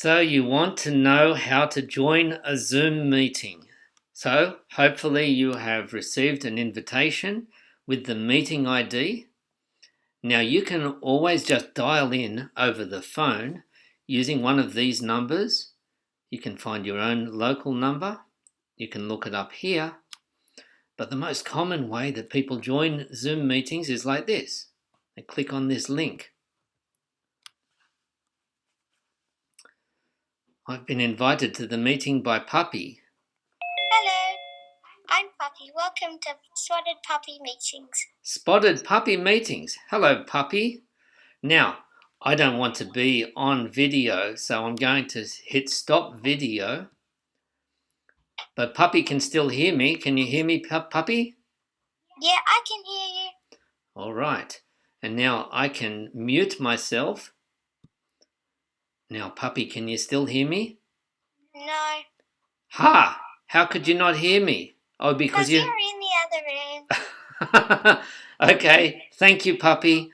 So you want to know how to join a Zoom meeting. So hopefully you have received an invitation with the meeting ID. Now you can always just dial in over the phone using one of these numbers. You can find your own local number. You can look it up here. But the most common way that people join Zoom meetings is like this. They click on this link. I've been invited to the meeting by Puppy. Hello, I'm Puppy. Welcome to Spotted Puppy Meetings. Spotted Puppy Meetings. Hello, Puppy. Now, I don't want to be on video, so I'm going to hit stop video. But Puppy can still hear me. Can you hear me, Puppy? Yeah, I can hear you. All right. And now I can mute myself. Now, Puppy, can you still hear me? No. Ha! How could you not hear me? Oh, because you're in the other room. Okay, thank you, Puppy.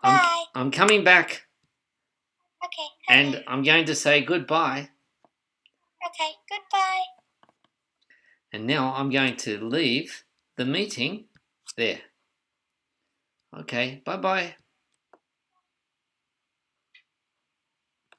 Bye. I'm coming back. Okay. And I'm going to say goodbye. Okay, goodbye. And now I'm going to leave the meeting there. Okay, bye-bye.